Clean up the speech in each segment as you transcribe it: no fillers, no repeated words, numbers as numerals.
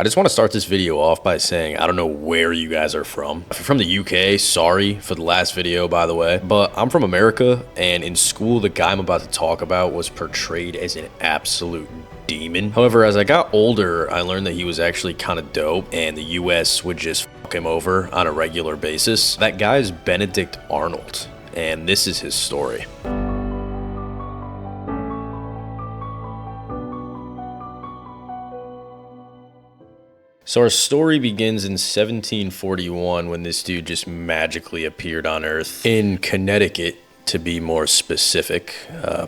I just want to start this video off by saying I don't know where you guys are from. If you're from the UK, sorry for the last video, by the way. But I'm from America, and in school, the guy I'm about to talk about was portrayed as an absolute demon. However, as I got older, I learned that he was actually kind of dope, and the US would just fuck him over on a regular basis. That guy is Benedict Arnold, and this is his story. So our story begins in 1741 when this dude just magically appeared on Earth in Connecticut, to be more specific.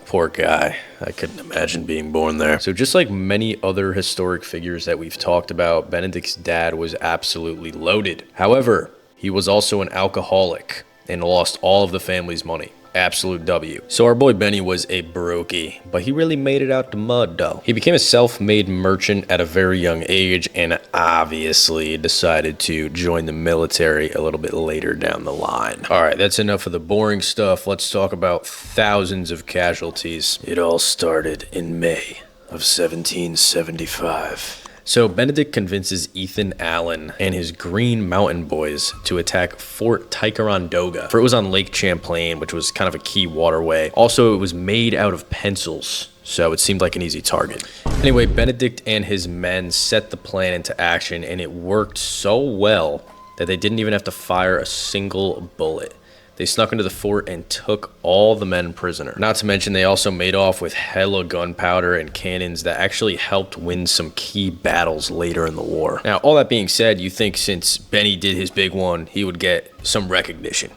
Poor guy. I couldn't imagine being born there. So just like many other historic figures that we've talked about, Benedict's dad was absolutely loaded. However, he was also an alcoholic and lost all of the family's money. Absolute W. So our boy Benny was a brokey, but he really made it out the mud though. He became a self-made merchant at a very young age and obviously decided to join the military a little bit later down the line. All right, that's enough of the boring stuff. Let's talk about thousands of casualties. It all started in May of 1775. So Benedict convinces Ethan Allen and his Green Mountain Boys to attack Fort Ticonderoga. For it was on Lake Champlain, which was kind of a key waterway. Also, it was made out of pencils, so it seemed like an easy target. Anyway, Benedict and his men set the plan into action, and it worked so well that they didn't even have to fire a single bullet. They snuck into the fort and took all the men prisoner. Not to mention, they also made off with hella gunpowder and cannons that actually helped win some key battles later in the war. Now, all that being said, you think since Benny did his big one, he would get some recognition.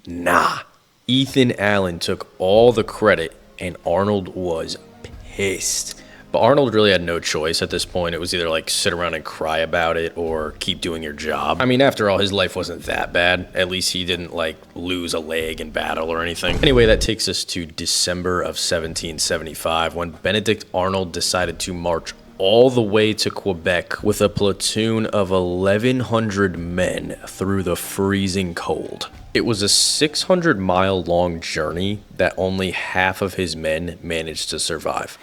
Nah. Ethan Allen took all the credit, and Arnold was pissed. But Arnold really had no choice at this point. It was either like sit around and cry about it or keep doing your job. I mean, after all, his life wasn't that bad. At least he didn't like lose a leg in battle or anything. Anyway, that takes us to December of 1775 when Benedict Arnold decided to march all the way to Quebec with a platoon of 1,100 men through the freezing cold. It was a 600-mile long journey that only half of his men managed to survive.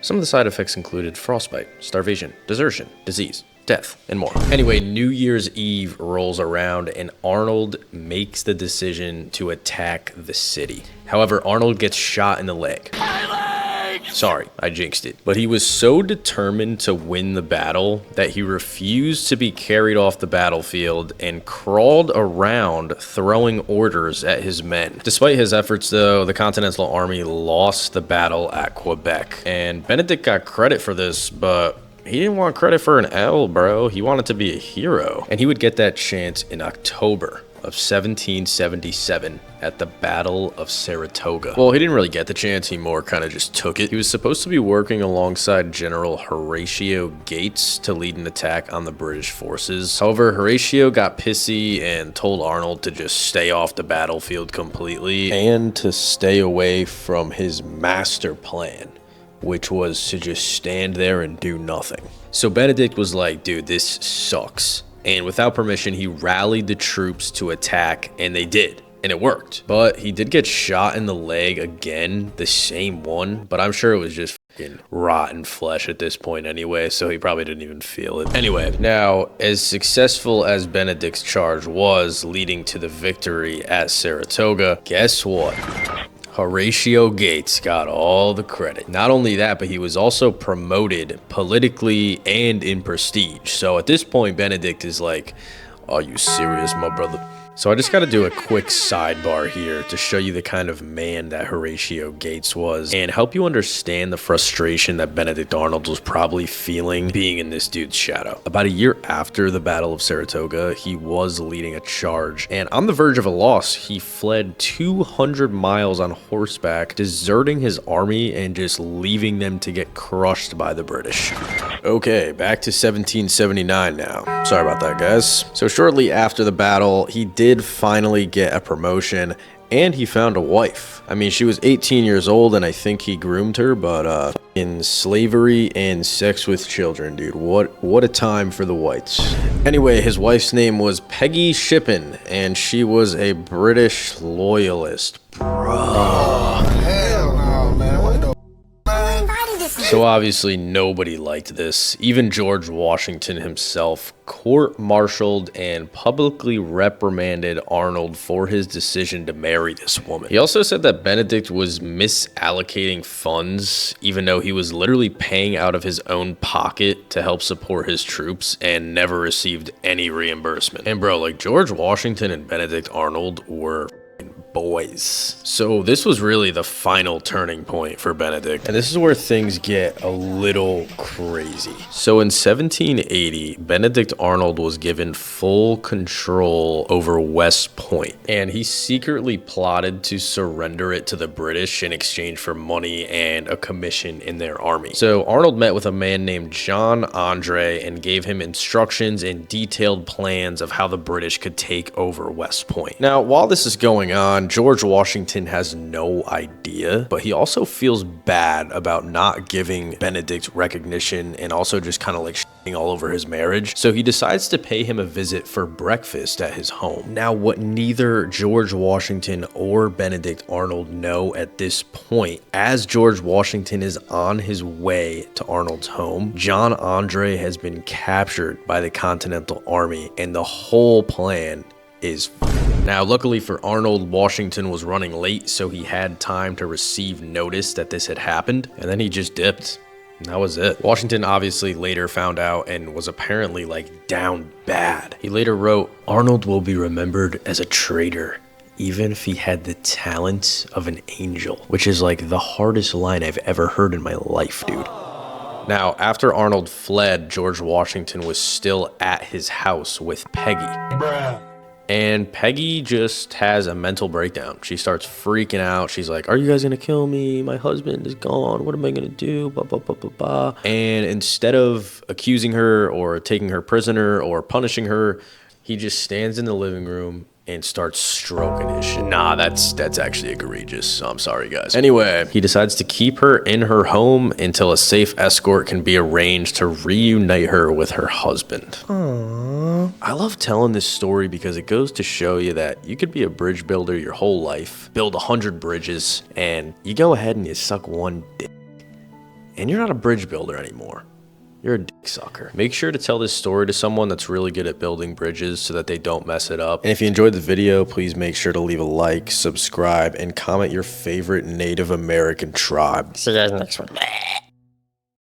Some of the side effects included frostbite, starvation, desertion, disease, death, and more. Anyway, New Year's Eve rolls around and Arnold makes the decision to attack the city. However, Arnold gets shot in the leg. Sorry, I jinxed it. But he was so determined to win the battle that he refused to be carried off the battlefield and crawled around throwing orders at his men. Despite his efforts though, the Continental Army lost the battle at Quebec. And Benedict got credit for this, but he didn't want credit for an L, bro. He wanted to be a hero. And he would get that chance in October of 1777 at the Battle of Saratoga. Well, he didn't really get the chance, he more kind of just took it. He was supposed to be working alongside General Horatio Gates to lead an attack on the British forces. However, Horatio got pissy and told Arnold to just stay off the battlefield completely and to stay away from his master plan, which was to just stand there and do nothing. So Benedict was like, dude, this sucks. And without permission, he rallied the troops to attack, and they did. And it worked. But he did get shot in the leg again, the same one. But I'm sure it was just fucking rotten flesh at this point anyway, so he probably didn't even feel it. Anyway, now, as successful as Benedict's charge was, leading to the victory at Saratoga, guess what? Horatio Gates got all the credit. Not only that, but he was also promoted politically and in prestige. So at this point, Benedict is like, are you serious, my brother? So I just got to do a quick sidebar here to show you the kind of man that Horatio Gates was and help you understand the frustration that Benedict Arnold was probably feeling being in this dude's shadow. About a year after the Battle of Saratoga, he was leading a charge, and on the verge of a loss, he fled 200 miles on horseback, deserting his army and just leaving them to get crushed by the British. Okay, back to 1779 now. Sorry about that, guys. So shortly after the battle, he did finally get a promotion and he found a wife. I mean, she was 18 years old and I think he groomed her, but in slavery and sex with children, dude. What a time for the whites. Anyway, his wife's name was Peggy Shippen and she was a British loyalist. Bro. Hell no, man. What the So obviously nobody liked this. Even George Washington himself court-martialed and publicly reprimanded Arnold for his decision to marry this woman. He also said that Benedict was misallocating funds, even though he was literally paying out of his own pocket to help support his troops and never received any reimbursement. And bro, like George Washington and Benedict Arnold were boys. So this was really the final turning point for Benedict, and this is where things get a little crazy. So in 1780, Benedict Arnold was given full control over West Point, and he secretly plotted to surrender it to the British in exchange for money and a commission in their army. So Arnold met with a man named John Andre and gave him instructions and detailed plans of how the British could take over West Point. Now, while this is going on, George Washington has no idea, but he also feels bad about not giving Benedict recognition and also just kind of like shitting all over his marriage. So he decides to pay him a visit for breakfast at his home. Now, what neither George Washington or Benedict Arnold know at this point, as George Washington is on his way to Arnold's home, John Andre has been captured by the Continental Army, and the whole plan is now, luckily for Arnold, Washington was running late, so he had time to receive notice that this had happened, and then he just dipped. And that was it. Washington obviously later found out and was apparently like down bad. He later wrote, "Arnold will be remembered as a traitor, even if he had the talent of an angel," which is like the hardest line I've ever heard in my life, dude. Now, after Arnold fled, George Washington was still at his house with Peggy. Bruh. And Peggy just has a mental breakdown. She starts freaking out. She's like, "Are you guys gonna kill me? My husband is gone. What am I gonna do? Blah, blah, blah, blah, blah." And instead of accusing her or taking her prisoner or punishing her, he just stands in the living room and starts stroking his shit. Nah, that's actually egregious. I'm sorry, guys. Anyway, he decides to keep her in her home until a safe escort can be arranged to reunite her with her husband. Aww. I love telling this story because it goes to show you that you could be a bridge builder your whole life, build 100 bridges, and you go ahead and you suck one dick, and you're not a bridge builder anymore. You're a dick sucker. Make sure to tell this story to someone that's really good at building bridges so that they don't mess it up. And if you enjoyed the video, please make sure to leave a like, subscribe, and comment your favorite Native American tribe. See you guys next one.